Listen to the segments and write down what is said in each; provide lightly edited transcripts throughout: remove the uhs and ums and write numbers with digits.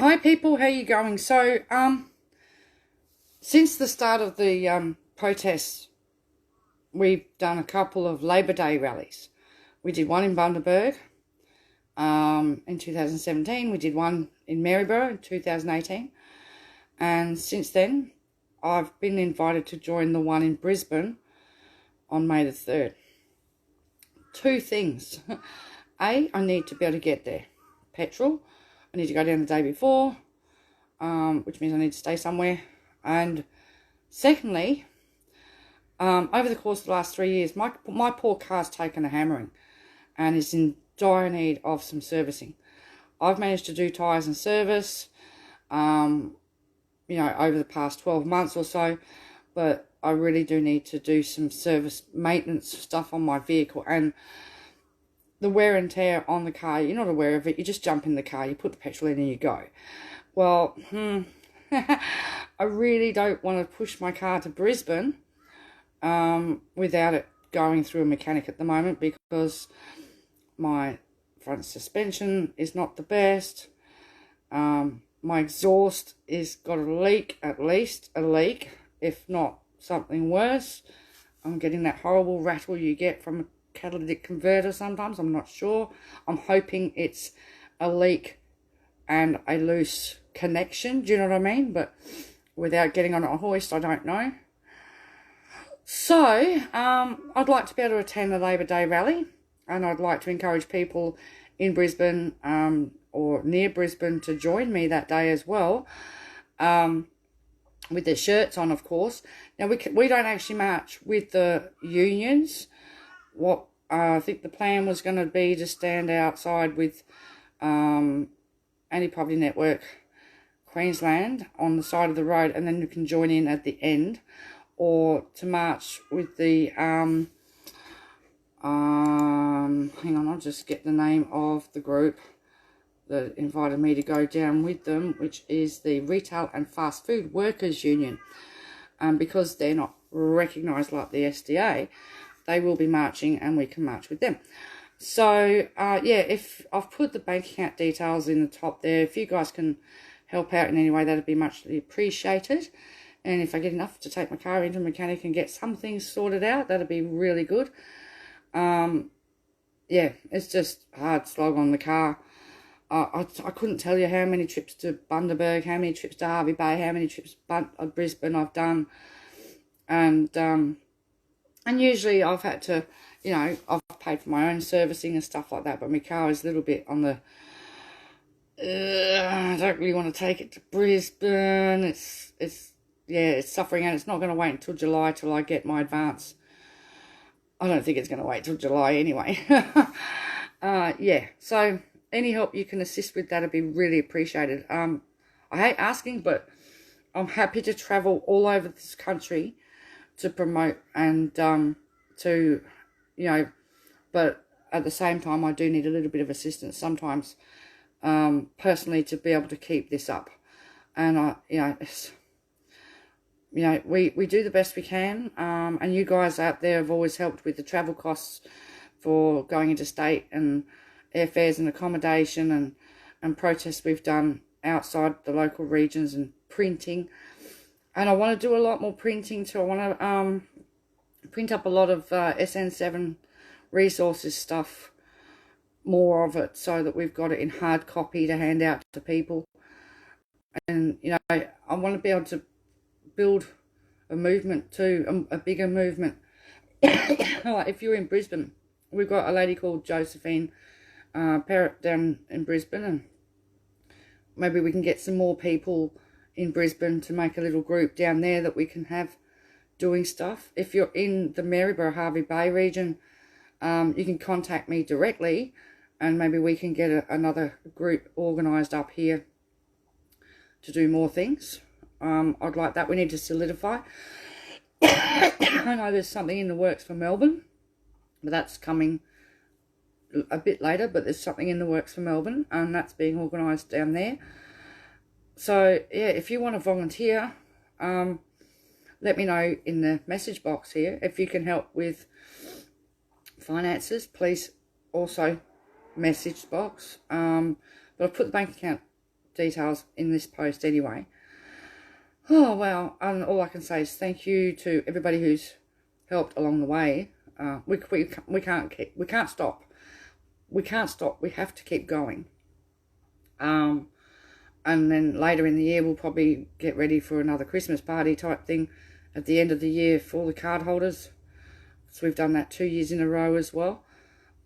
Hi people, how you going? So, since the start of the protests, we've done a couple of Labor Day rallies. We did one in Bundaberg in 2017. We did one in Maryborough in 2018. And since then, I've been invited to join the one in Brisbane on May the 3rd. Two things. A, I need to be able to get there. Petrol. I need to go down the day before, which means I need to stay somewhere. And secondly, over the course of the last 3 years, my poor car's taken a hammering and is in dire need of some servicing. I've managed to do tyres and service, over the past 12 months or so, but I really do need to do some service maintenance stuff on my vehicle. And the wear and tear on the car, you're not aware of it. You just jump in the car, you put the petrol in and you go. Well, I really don't want to push my car to Brisbane without it going through a mechanic at the moment, because my front suspension is not the best. My exhaust is got a leak, at least a leak, if not something worse. I'm getting that horrible rattle you get from a catalytic converter sometimes. I'm not sure. I'm hoping it's a leak and a loose connection. Do you know what I mean? But without getting on a hoist, I don't know. So, I'd like to be able to attend the Labor Day rally, and I'd like to encourage people in Brisbane or near Brisbane to join me that day as well, with their shirts on, of course. Now, we don't actually march with the unions. What I think the plan was going to be to stand outside with Anti-Poverty Network Queensland on the side of the road, and then you can join in at the end, or to march with the hang on, I'll just get the name of the group that invited me to go down with them, which is the Retail and Fast Food Workers Union. Because they're not recognised like the SDA, they will be marching and we can march with them. So, if I've put the bank account details in the top there, if you guys can help out in any way, that'd be muchly appreciated. And if I get enough to take my car into a mechanic and get some things sorted out, that'd be really good. It's just hard slog on the car. I couldn't tell you how many trips to Bundaberg, how many trips to Hervey Bay, how many trips to Brisbane I've done. And usually I've had to, I've paid for my own servicing and stuff like that, but my car is a little bit on the, I don't really want to take it to Brisbane. It's suffering, and it's not going to wait until July till I get my advance. I don't think it's going to wait till July anyway. So any help you can assist with that would be really appreciated. I hate asking, but I'm happy to travel all over this country to promote and but at the same time I do need a little bit of assistance sometimes, personally, to be able to keep this up. And we do the best we can, and you guys out there have always helped with the travel costs for going interstate and airfares and accommodation and protests we've done outside the local regions and printing. And I want to do a lot more printing too. I want to print up a lot of SN7 resources stuff, more of it, so that we've got it in hard copy to hand out to people. And, I want to be able to build a movement too, a bigger movement. Like if you're in Brisbane, we've got a lady called Josephine Parrott down in Brisbane, and maybe we can get some more people in Brisbane to make a little group down there that we can have doing stuff. If you're in the Maryborough Hervey Bay region, you can contact me directly, and maybe we can get another group organised up here to do more things. I'd like that. We need to solidify. I know there's something in the works for Melbourne, but that's coming a bit later. But there's something in the works for Melbourne, and that's being organised down there. So, if you want to volunteer, let me know in the message box here. If you can help with finances, please also message box. But I've put the bank account details in this post anyway. Oh, well, and all I can say is thank you to everybody who's helped along the way. We can't stop. We can't stop. We have to keep going. And then later in the year, we'll probably get ready for another Christmas party type thing at the end of the year for all the card holders. So we've done that 2 years in a row as well.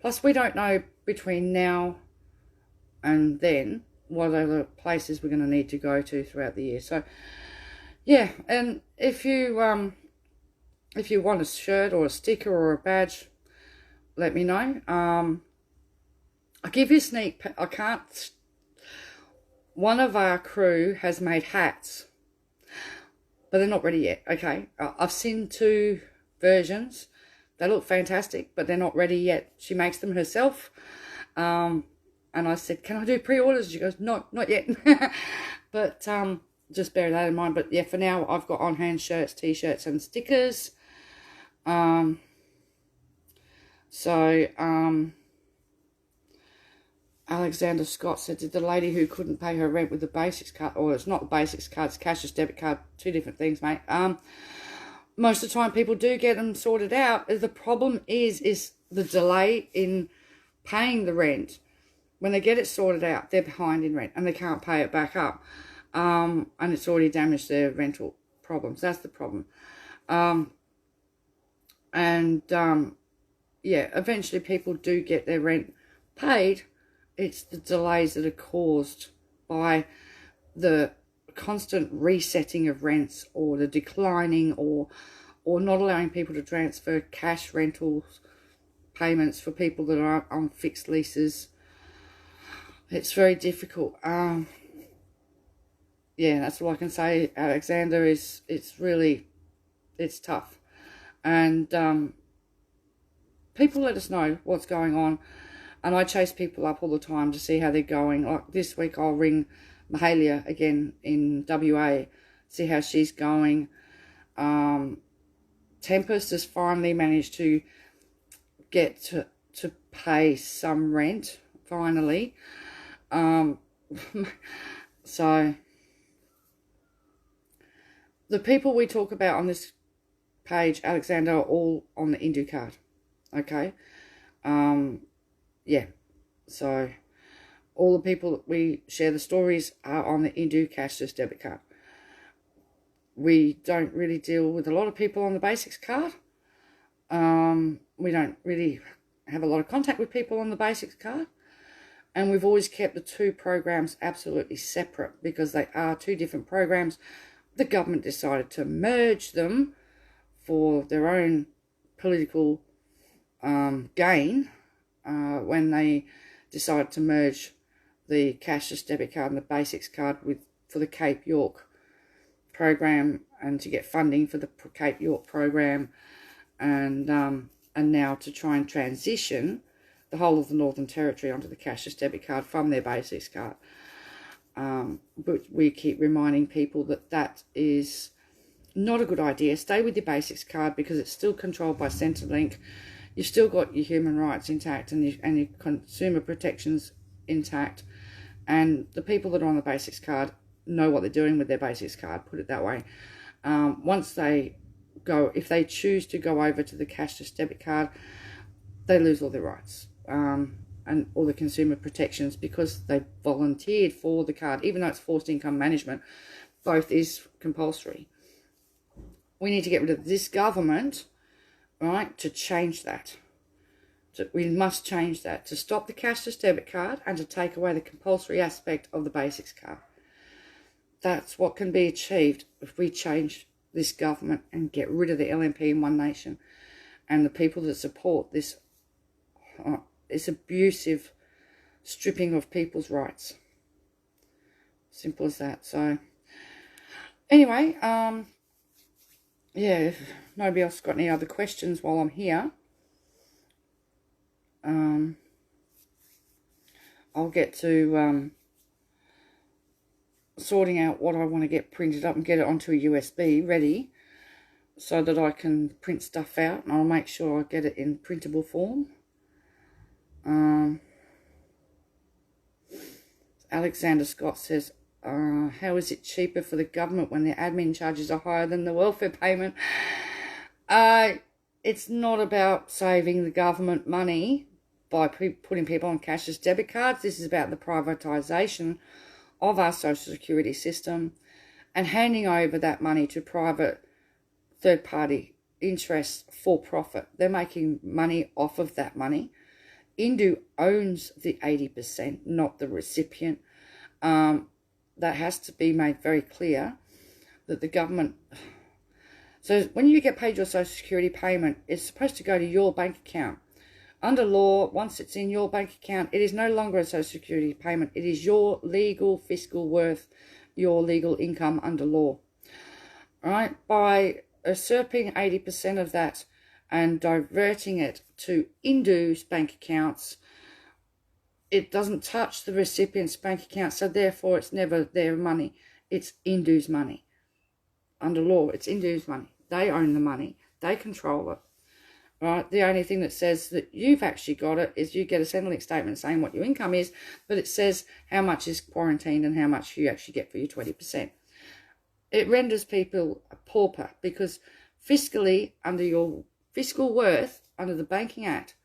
Plus, we don't know between now and then what other places we're going to need to go to throughout the year. So, yeah, and if you want a shirt or a sticker or a badge, let me know. I'll give you a sneak peek. I can't. One of our crew has made hats, but they're not ready yet. Okay, I've seen 2 versions. They look fantastic, but they're not ready yet. She makes them herself. And I said, can I do pre-orders? She goes, not yet. But just bear that in mind. But yeah, for now, I've got on-hand shirts, t-shirts, and stickers. Alexander Scott said, did the lady who couldn't pay her rent with the basics card, or it's not the basics card, it's cashless debit card, 2 different things, mate. Most of the time people do get them sorted out. The problem is the delay in paying the rent. When they get it sorted out, they're behind in rent and they can't pay it back up. And it's already damaged their rental problems. That's the problem. Yeah, eventually people do get their rent paid. It's the delays that are caused by the constant resetting of rents, or the declining, or not allowing people to transfer cash rentals payments for people that are on fixed leases. It's very difficult. Yeah, that's all I can say, Alexander. It's tough. And people let us know what's going on. And I chase people up all the time to see how they're going. Like this week, I'll ring Mahalia again in WA, see how she's going. Tempest has finally managed to get to pay some rent, finally. So, the people we talk about on this page, Alexander, are all on the Indu card. Okay? Yeah, so all the people that we share the stories are on the Indu cashless debit card. We don't really deal with a lot of people on the basics card. We don't really have a lot of contact with people on the basics card. And we've always kept the 2 programs absolutely separate because they are 2 different programs. The government decided to merge them for their own political gain. When they decided to merge the cashless debit card and the basics card for the Cape York program, and to get funding for the Cape York program, and now to try and transition the whole of the Northern Territory onto the cashless debit card from their basics card. But we keep reminding people that is not a good idea. Stay with your basics card because it's still controlled by Centrelink. You've still got your human rights intact and your consumer protections intact. And the people that are on the basics card know what they're doing with their basics card, put it that way. Once they go, if they choose to go over to the cashless debit card, they lose all their rights and all the consumer protections because they volunteered for the card. Even though it's forced income management, both is compulsory. We need to get rid of this government, right, to change that. We must change that, to stop the cashless debit card and to take away the compulsory aspect of the basics card. That's what can be achieved if we change this government and get rid of the LNP in One Nation and the people that support this abusive stripping of people's rights. Simple as that. So, anyway, yeah, if nobody else got any other questions while I'm here, I'll get to sorting out what I want to get printed up and get it onto a USB ready so that I can print stuff out, and I'll make sure I get it in printable form. Alexander Scott says, how is it cheaper for the government when their admin charges are higher than the welfare payment? It's not about saving the government money by putting people on cashless debit cards. This is about the privatisation of our social security system and handing over that money to private third-party interests for profit. They're making money off of that money. Indu owns the 80%, not the recipient. That has to be made very clear, that the government... So when you get paid your social security payment, it's supposed to go to your bank account. Under law, once it's in your bank account, it is no longer a social security payment. It is your legal fiscal worth, your legal income under law. All right? By usurping 80% of that and diverting it to Indu's bank accounts, it doesn't touch the recipient's bank account, so therefore it's never their money. It's Indu's money. Under law, it's Indu's money. They own the money. They control it. Right? The only thing that says that you've actually got it is you get a Centrelink statement saying what your income is, but it says how much is quarantined and how much you actually get for your 20%. It renders people a pauper because fiscally, under your fiscal worth, under the Banking Act,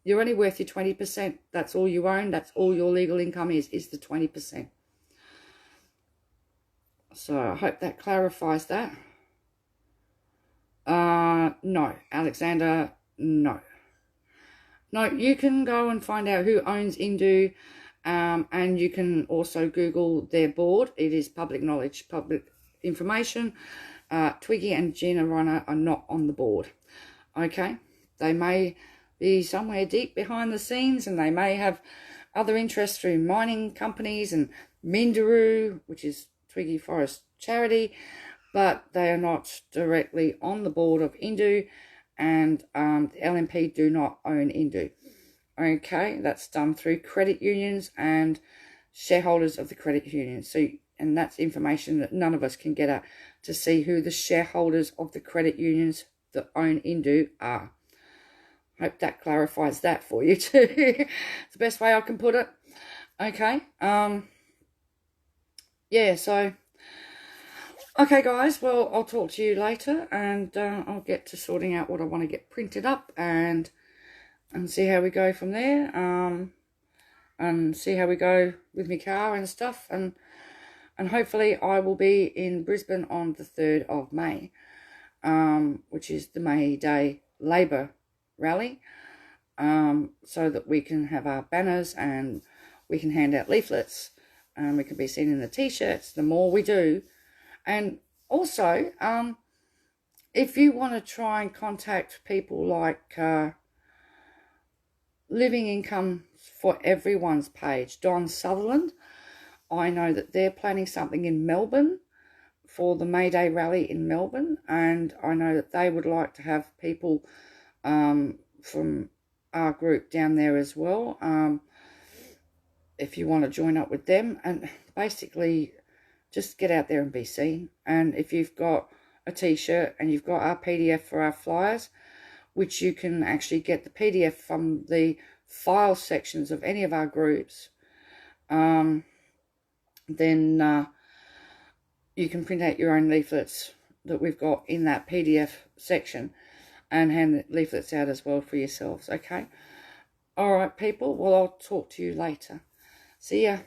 you're only worth your 20%. That's all you own. That's all your legal income is the 20%. So I hope that clarifies that. No, Alexander, no. No, you can go and find out who owns Indu, and you can also Google their board. It is public knowledge, public information. Twiggy and Gina Rana are not on the board. Okay? They may be somewhere deep behind the scenes, and they may have other interests through mining companies and Minderoo, which is Twiggy Forest Charity, but they are not directly on the board of Indu, and the LNP do not own Indu. Okay, that's done through credit unions and shareholders of the credit unions. So, and that's information that none of us can get at to see who the shareholders of the credit unions that own Indu are. Hope that clarifies that for you too. It's the best way I can put it. Okay. Yeah, so... Okay, guys, well, I'll talk to you later, and I'll get to sorting out what I want to get printed up and see how we go from there, and see how we go with my car and stuff, and hopefully I will be in Brisbane on the 3rd of May, which is the May Day Labour rally, so that we can have our banners and we can hand out leaflets, and we can be seen in the T-shirts. The more we do. And also, if you want to try and contact people like Living Income for Everyone's page, Don Sutherland, I know that they're planning something in Melbourne for the May Day rally in Melbourne, and I know that they would like to have people from our group down there as well, if you want to join up with them, and basically... just get out there and be seen. And if you've got a T-shirt and you've got our PDF for our flyers, which you can actually get the PDF from the file sections of any of our groups, then you can print out your own leaflets that we've got in that PDF section and hand the leaflets out as well for yourselves, okay? All right, people. Well, I'll talk to you later. See ya.